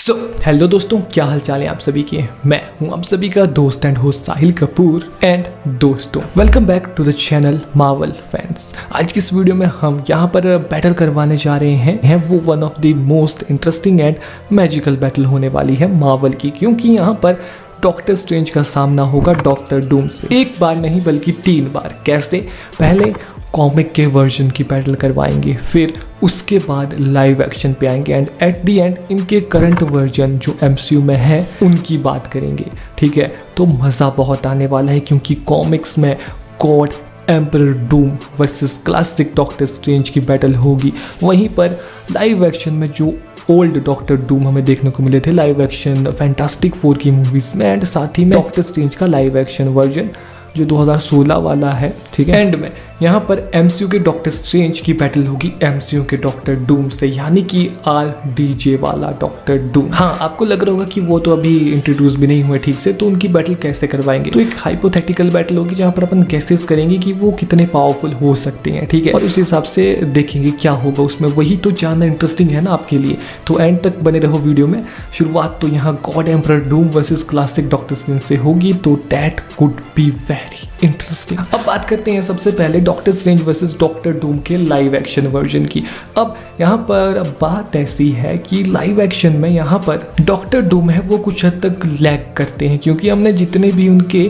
Hello दोस्तों, क्या हाल चाल है आप सभी के। मैं हूं आप सभी का दोस्त and host Sahil Kapoor. And दोस्तों, welcome back to the channel Marvel fans. आज की इस वीडियो में हम यहां पर बैटल करवाने जा रहे हैं वो one of the most interesting and magical battle होने वाली है मार्वल की, क्योंकि यहाँ पर डॉक्टर स्ट्रेंज का सामना होगा डॉक्टर डूम से। एक बार नहीं बल्कि 3 बार। कैसे? पहले कॉमिक के वर्जन की बैटल करवाएंगे, फिर उसके बाद लाइव एक्शन पे आएंगे एंड एट द एंड इनके करंट वर्जन जो MCU में है उनकी बात करेंगे। ठीक है, तो मज़ा बहुत आने वाला है, क्योंकि कॉमिक्स में God emperor Doom versus classic doctor strange की बैटल होगी। वहीं पर लाइव एक्शन में जो ओल्ड डॉक्टर डूम हमें देखने को मिले थे लाइव एक्शन फैंटास्टिक 4 की मूवीज में, एंड साथ ही में डॉक्टर स्ट्रेंज का लाइव एक्शन वर्जन जो 2016 वाला है। ठीक है, एंड में यहाँ पर MCU के डॉक्टर स्ट्रेंज की बैटल होगी MCU के डॉक्टर डूम से, यानी कि RDJ वाला डॉक्टर डूम। हाँ, आपको लग रहा होगा कि वो तो अभी इंट्रोड्यूस भी नहीं हुए ठीक से, तो उनकी बैटल कैसे करवाएंगे। तो एक हाइपोथेटिकल बैटल होगी जहाँ पर अपन गेसेस करेंगे कि वो कितने पावरफुल हो सकते हैं। ठीक है, और उस हिसाब से देखेंगे क्या होगा उसमें। वही तो जानना इंटरेस्टिंग है ना आपके लिए, तो एंड तक बने रहो वीडियो में। शुरुआत तो यहाँ God emperor Doom versus classic doctor strange से होगी, तो that could be very interesting. अब बात करते हैं सबसे पहले doctor strange versus doctor Doom के लाइव एक्शन वर्जन की। अब यहाँ पर बात ऐसी है कि लाइव एक्शन में यहाँ पर डॉक्टर डूम है वो कुछ हद तक लैग करते हैं, क्योंकि हमने जितने भी उनके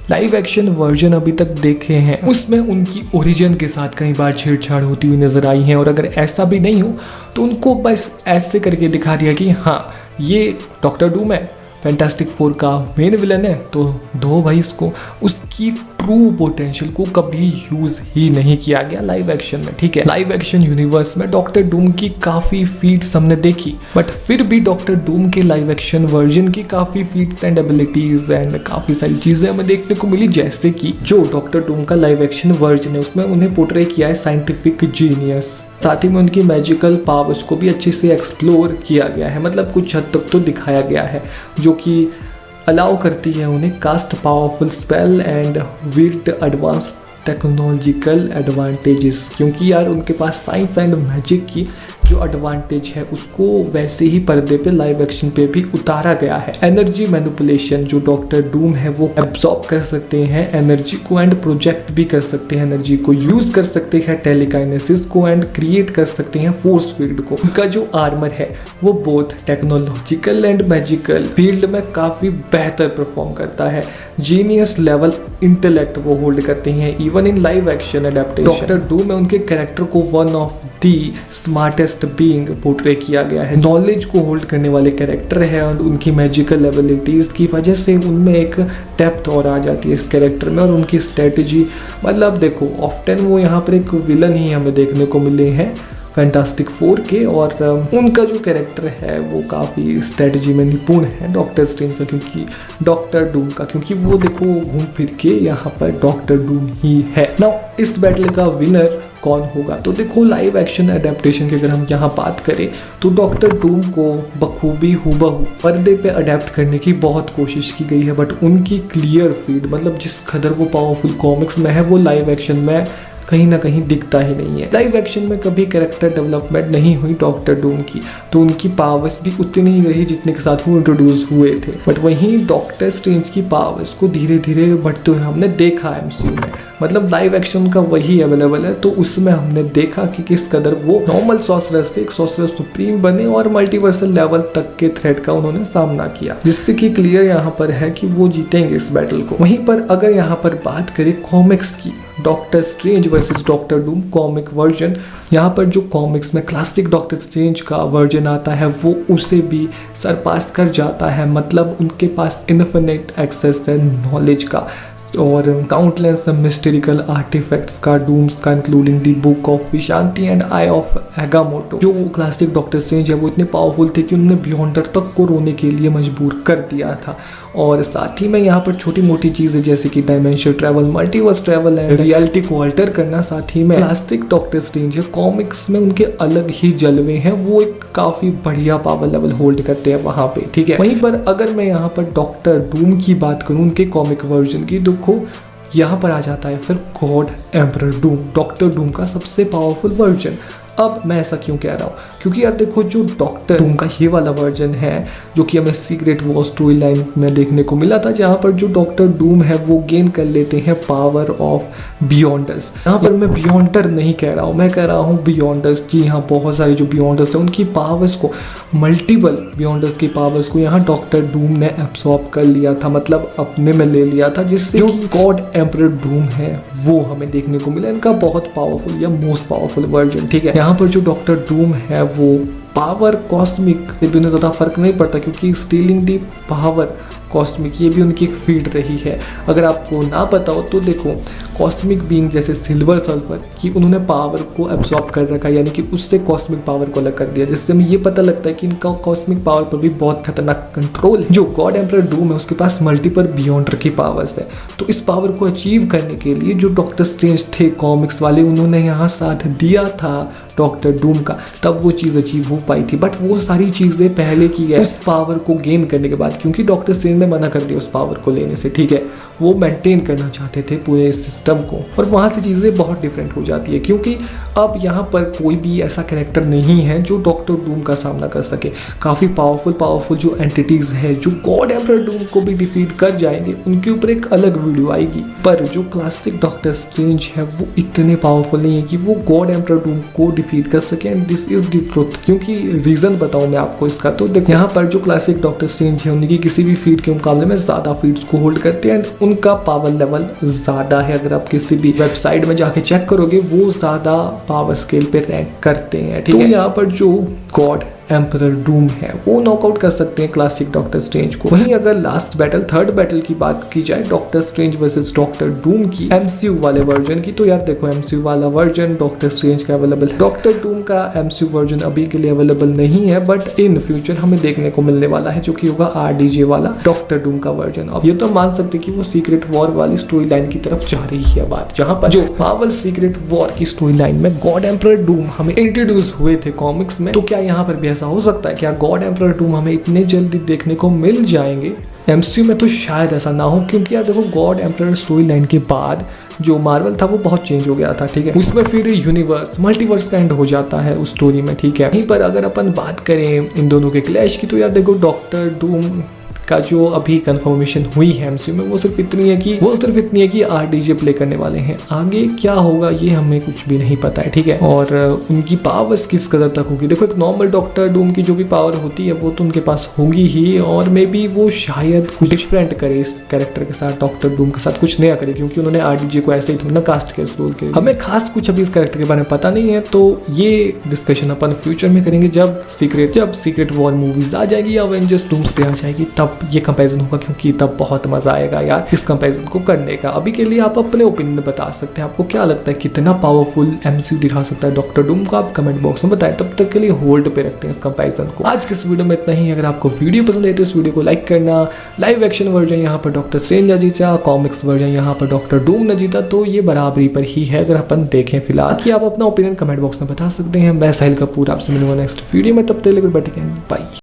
लाइव एक्शन वर्जन अभी तक देखे हैं उसमें उनकी ओरिजिन के साथ कई बार छेड़छाड़ होती हुई नजर आई है। और अगर ऐसा भी नहीं हो तो उनको बस ऐसे करके दिखा दिया कि हाँ ये डॉक्टर डूम है, फैंटास्टिक 4 का मेन विलन है, तो दो भाई इसको। उसकी ट्रू पोटेंशियल को कभी यूज ही नहीं किया गया लाइव एक्शन में। ठीक है, लाइव एक्शन यूनिवर्स में डॉक्टर डूम की काफी फीट्स हमने देखी, बट फिर भी डॉक्टर डूम के लाइव एक्शन वर्जन की काफी फीट्स एंड एबिलिटीज एंड काफी सारी चीजें हमें देखने को मिली। जैसे कि जो डॉक्टर डूम का लाइव एक्शन वर्जन है उसमें उन्हें पोर्ट्रे किया है साइंटिफिक जीनियस, साथ ही में उनकी मैजिकल पावर्स को भी अच्छे से एक्सप्लोर किया गया है। मतलब कुछ हद तक तो दिखाया गया है, जो कि अलाउ करती है उन्हें cast powerful spell and wield advance technological advantages, क्योंकि यार उनके पास साइंस एंड मैजिक की जो एडवांटेज है उसको वैसे ही पर्दे पे लाइव एक्शन पे भी उतारा गया है। एनर्जी मैनिपुलेशन जो डॉक्टर डूम है वो एब्जॉर्ब कर सकते हैं एनर्जी को एंड प्रोजेक्ट भी कर सकते हैं एनर्जी को, यूज कर सकते हैं टेलीकाइनेसिस को एंड क्रिएट कर सकते हैं फोर्स फील्ड को। उनका जो आर्मर है वो both technological and magical field में काफी बेहतर परफॉर्म करता है। जीनियस लेवल इंटेलेक्ट वो होल्ड करते हैं even in live action adaptation. Doctor Doom में उनके कैरेक्टर को one of the smartest being portray किया गया है। नॉलेज को होल्ड करने वाले कैरेक्टर है और उनकी मैजिकल एबिलिटीज की वजह से उनमें एक डेप्थ और आ जाती है इस कैरेक्टर में। और उनकी स्ट्रेटजी, मतलब देखो ऑफ्टन वो यहाँ पर एक विलन ही हमें देखने को मिले हैं फैंटास्टिक 4 के, और उनका जो कैरेक्टर है वो काफ़ी स्ट्रेटजी में निपुण है डॉक्टर स्ट्रेंज का, क्योंकि डॉक्टर डूम का, क्योंकि वो देखो घूम फिर के यहाँ पर डॉक्टर डूम ही है। नाउ इस बैटल का विनर कौन होगा? तो देखो लाइव एक्शन एडेप्टेशन की अगर हम यहाँ बात करें तो डॉक्टर डूम को बखूबी हूबहू पर्दे पे अडेप्ट करने की बहुत कोशिश की गई है, बट उनकी क्लियर फीड, मतलब जिस कदर वो पावरफुल कॉमिक्स में है वो लाइव एक्शन में कहीं ना कहीं दिखता ही नहीं है। लाइव एक्शन में कभी कैरेक्टर डेवलपमेंट नहीं हुई डॉक्टर डूम की, तो उनकी पावर्स भी उतनी ही रही जितने के साथ वो इंट्रोड्यूस हुए थे। बट वहीं डॉक्टर स्ट्रेंज की पावर्स को धीरे धीरे बढ़ते हुए हमने देखा MCU में। मतलब लाइव एक्शन का वही अवेलेबल है, तो उसमें हमने देखा कि किस कदर वो नॉर्मल सॉर्सरर से एक सॉर्सरर सुप्रीम बने और मल्टीवर्सल लेवल तक के थ्रेट का उन्होंने सामना किया, जिससे कि क्लियर यहाँ पर है कि वो जीतेंगे इस बैटल को। वहीं पर अगर यहाँ पर बात करें कॉमिक्स की, doctor strange versus doctor Doom comic version, यहाँ पर जो कॉमिक्स में क्लासिक डॉक्टर स्ट्रेंज का वर्जन आता है वो उसे भी सरपास कर जाता है। मतलब उनके पास इन्फिनिट एक्सेस है नॉलेज का और काउंटलेस मिस्टेरिकल आर्टिफैक्ट्स का, डूम्स का, including the book of Vishanti and eye of Agamotto. जो क्लासिक डॉक्टर स्ट्रेंज है वो इतने पावरफुल थे कि उन्होंने बियॉन्डर तक को रोने के लिए मजबूर कर दिया था। और साथ ही में यहाँ पर छोटी मोटी चीज़ें जैसे कि dimension travel, multiverse travel and reality को अल्टर करना, साथ ही में क्लासिक डॉक्टर स्ट्रेंज है कॉमिक्स में उनके अलग ही जलवे हैं, वो एक काफ़ी बढ़िया पावर लेवल होल्ड करते हैं वहाँ पे। ठीक है, वहीं पर अगर मैं यहाँ पर डॉक्टर डूम की बात करूँ उनके कॉमिक वर्जन की, देखो यहाँ पर आ जाता है फिर God emperor Doom, doctor Doom का सबसे पावरफुल वर्जन। अब मैं ऐसा क्यों कह रहा हूँ? क्योंकि यार देखो जो डॉक्टर डूम का ये वाला वर्जन है जो कि हमें सीक्रेट वॉर स्टोरी लाइन में देखने को मिला था, जहाँ पर जो डॉक्टर डूम है वो गेन कर लेते हैं पावर ऑफ बियॉन्डर्स। यहाँ पर मैं बियॉन्डर नहीं कह रहा हूँ, मैं कह रहा हूँ बियॉन्डर्स। जी हाँ, बहुत सारे जो बियॉन्डर्स हैं उनकी पावर्स को, मल्टीपल बियॉन्डर्स की पावर्स को यहाँ डॉक्टर डूम ने एब्सॉर्ब कर लिया था, मतलब अपने में ले लिया था, जिससे जो गॉड एम्परर डूम है वो हमें देखने को मिला। इनका बहुत पावरफुल या मोस्ट पावरफुल वर्जन। ठीक है, यहाँ पर जो डॉक्टर डूम है वो पावर कॉस्मिक, ये भी ज़्यादा फर्क नहीं पड़ता क्योंकि स्टीलिंग दी पावर कॉस्मिक ये भी उनकी एक फील्ड रही है। अगर आपको ना पता हो तो देखो, कॉस्मिक बीइंग जैसे सिल्वर सल्फर कि उन्होंने पावर को एब्सॉर्ब कर रखा, यानी कि उससे कॉस्मिक पावर को अलग कर दिया, जिससे हमें ये पता लगता है कि इनका कॉस्मिक पावर पर भी बहुत खतरनाक कंट्रोल है। जो गॉड एम्परर डूम है उसके पास मल्टीपल बियॉन्डर की पावर्स है, तो इस पावर को अचीव करने के लिए जो डॉक्टर स्ट्रेंज थे कॉमिक्स वाले, उन्होंने यहाँ साथ दिया था डॉक्टर डूम का, तब वो चीज़ अचीव हो पाई थी। बट वो सारी चीज़ें पहले की है उस पावर को गेन करने के बाद, क्योंकि डॉक्टर स्ट्रेंज ने मना कर दिया उस पावर को लेने से। ठीक है, वो मेंटेन करना चाहते थे पूरे सिस्टम को, और वहाँ से चीज़ें बहुत डिफरेंट हो जाती है क्योंकि अब यहाँ पर कोई भी ऐसा कैरेक्टर नहीं है जो डॉक्टर डूम का सामना कर सके। काफ़ी पावरफुल जो एंटिटीज़ है जो गॉड एम्परर डूम को भी डिफीट कर जाएंगे, उनके ऊपर एक अलग वीडियो आएगी। पर जो क्लासिक डॉक्टर स्ट्रेंज है वो इतने पावरफुल नहीं है कि वो गॉड एम्परर डूम को डिफीट कर सके, and this is the truth. क्योंकि रीज़न बताऊँ मैं आपको इसका, तो देखो यहाँ पर जो क्लासिक डॉक्टर स्ट्रेंज है उनकी किसी भी फीट के मुकाबले में ज़्यादा फीट्स को होल्ड करते हैं, एंड उनका पावर लेवल ज़्यादा है। अगर आप किसी भी वेबसाइट में जाके चेक करोगे वो ज़्यादा पावर स्केल पे रैंक करते हैं। ठीक है, यहाँ पर जो गॉड एम्परर डूम है वो नॉकआउट कर सकते हैं क्लासिक डॉक्टर स्ट्रेंज को। वहीं अगर लास्ट बैटल, थर्ड बैटल की बात की जाए doctor strange versus doctor Doom की एमसीयू वाले वर्जन की, तो यार देखो एमसीयू वाला वर्जन डॉक्टर स्ट्रेंज का अवेलेबल है। डॉक्टर डूम का एमसीयू वर्जन अभी के लिए अवेलेबल नहीं है, बट इन फ्यूचर हमें देखने को मिलने वाला है, जो कि होगा आरडीजे वाला डॉक्टर डूम का वर्जन। अब ये तो मान सकते कि वो सीक्रेट वॉर वाली स्टोरी लाइन की तरफ जा रही है बात, जहां पर जो मार्वल सीक्रेट वॉर की स्टोरी लाइन में गॉड एम्परर डूम हमें इंट्रोड्यूस हुए थे कॉमिक्स में, तो क्या यहाँ पर भी ऐसा हो सकता है? क्या गॉड एम्परर डूम हमें इतने जल्दी देखने को मिल जाएंगे? एमसीयू में तो शायद ऐसा ना हो, क्योंकि यार देखो गॉड एम्परर स्टोरी लाइन के बाद जो मार्वल था वो बहुत चेंज हो गया था। ठीक है, उसमें फिर यूनिवर्स मल्टीवर्स का एंड हो जाता है उस स्टोरी में। ठीक है, यहीं पर अगर अपन बात करें इन दोनों के क्लैश की, तो यार देखो डॉक्टर डूम का जो अभी कंफर्मेशन हुई है एमसीयू में वो सिर्फ इतनी है कि आरडीजे प्ले करने वाले हैं। आगे क्या होगा ये हमें कुछ भी नहीं पता है। ठीक है, और उनकी पावर्स किस कदर तक होगी? देखो एक नॉर्मल डॉक्टर डूम की जो भी पावर होती है वो तो उनके पास होगी ही, और मे बी वो शायद कुछ डिफरेंट करे इस कैरेक्टर के साथ, डॉक्टर डूम के साथ कुछ नया करे, क्योंकि उन्होंने आरडीजे को ऐसे ही थोड़ा ना कास्ट किया इस रोल के लिए। हमें खास कुछ अभी इस कैरेक्टर के बारे में पता नहीं है, तो ये डिस्कशन अपन फ्यूचर में करेंगे जब सीक्रेट वॉर मूवीज आ जाएगी या एवेंजर्स डूम्सडे आ जाएगी, तब ये कंपैरिजन होगा, क्योंकि तब बहुत मजा आएगा यार इस कंपैरिजन को करने का। अभी के लिए आप अपने ओपिनियन बता सकते हैं, आपको क्या लगता है कितना पावरफुल एमसीयू दिखा सकता है डॉक्टर डूम को, आप कमेंट बॉक्स में बताएं। तब तक के लिए होल्ड पे रखते हैं इस कंपैरिजन को। आज के इस वीडियो में इतना ही। अगर आपको वीडियो पसंद है तो इस वीडियो को लाइक करना। लाइव एक्शन वर्जन यहाँ पर डॉक्टर स्ट्रेंज ने जीता, कॉमिक्स वर्जन यहाँ पर डॉक्टर डूम ने जीता, तो ये बराबरी पर ही है अगर अपन देखें फिलहाल। कि आप अपना ओपिनियन कमेंट बॉक्स में बता सकते हैं। मैं साहिल कपूर आपसे मिलूंगा नेक्स्ट वीडियो में, तब तक के लिए बाय।